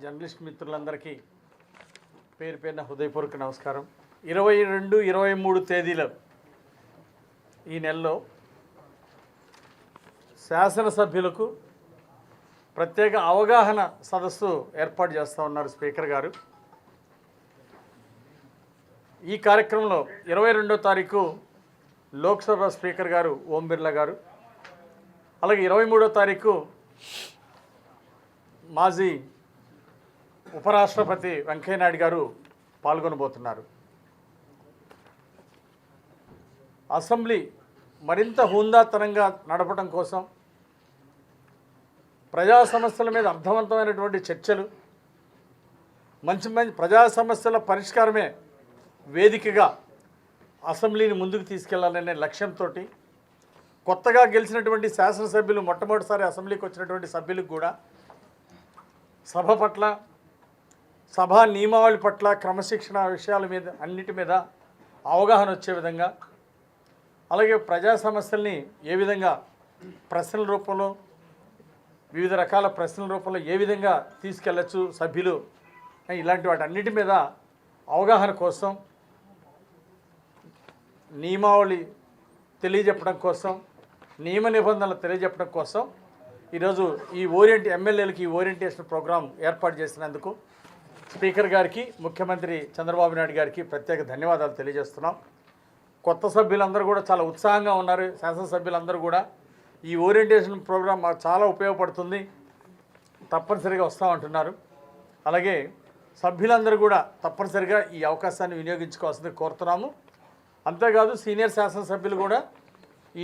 Journalist మిత్రులందరికీ పేరు పేరున హృదయపూర్వక నమస్కారం. 22, 23 తేదీల ఈ నెలలో శాసనసభ్యులకు ప్రత్యేక అవగాహన సదస్సు ఏర్పాటు చేస్తూ ఉన్నారు స్పీకర్ గారు. ఈ కార్యక్రమంలో 22వ తారీఖు లోక్సభ స్పీకర్ గారు ఓం బిర్లా గారు, అలాగే 23వ తారీఖు మాజీ ఉపరాష్ట్రపతి వెంకయ్యనాయుడు గారు పాల్గొనబోతున్నారు. అసెంబ్లీ మరింత హుందాతనంగా నడపడం కోసం ప్రజా సమస్యల మీద అర్థవంతమైనటువంటి చర్చలు, మంచి ప్రజా సమస్యల పరిష్కారమే వేదికగా అసెంబ్లీని ముందుకు తీసుకెళ్లాలనే లక్ష్యంతో కొత్తగా గెలిచినటువంటి శాసనసభ్యులు, మొట్టమొదటిసారి అసెంబ్లీకి వచ్చినటువంటి సభ్యులకు కూడా సభ పట్ల, సభా నియమావళి పట్ల, క్రమశిక్షణ విషయాల మీద అన్నిటి మీద అవగాహన వచ్చే విధంగా, అలాగే ప్రజా సమస్యల్ని ఏ విధంగా ప్రశ్నల రూపంలో, వివిధ రకాల ప్రశ్నల రూపంలో ఏ విధంగా తీసుకెళ్ళచ్చు సభ్యులు, ఇలాంటి వాటి అన్నిటి మీద అవగాహన కోసం, నియమావళి తెలియజెప్పడం కోసం, నియమ నిబంధనలు తెలియజెప్పడం కోసం ఈరోజు ఈ ఎమ్మెల్యేలకి ఈ ఓరియంటేషన్ ప్రోగ్రాం ఏర్పాటు చేసినందుకు స్పీకర్ గారికి, ముఖ్యమంత్రి చంద్రబాబు నాయుడు గారికి ప్రత్యేక ధన్యవాదాలు తెలియజేస్తున్నాం. కొత్త సభ్యులందరూ కూడా చాలా ఉత్సాహంగా ఉన్నారు. శాసనసభ్యులందరూ కూడా ఈ ఓరియంటేషన్ ప్రోగ్రాం మాకు చాలా ఉపయోగపడుతుంది, తప్పనిసరిగా వస్తామంటున్నారు. అలాగే సభ్యులందరూ కూడా తప్పనిసరిగా ఈ అవకాశాన్ని వినియోగించుకోవాల్సింది కోరుతున్నాము. అంతేకాదు సీనియర్ శాసనసభ్యులు కూడా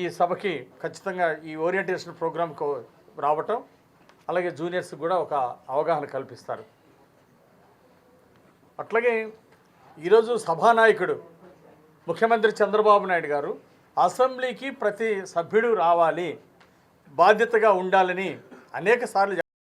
ఈ సభకి ఖచ్చితంగా ఈ ఓరియంటేషన్ ప్రోగ్రాంకు రావటం, అలాగే జూనియర్స్కి కూడా ఒక అవగాహన కల్పిస్తారు. అట్లాగే ఈరోజు సభానాయకుడు ముఖ్యమంత్రి చంద్రబాబు నాయుడు గారు అసెంబ్లీకి ప్రతి సభ్యుడు రావాలి, బాధ్యతగా ఉండాలని అనేక సార్లు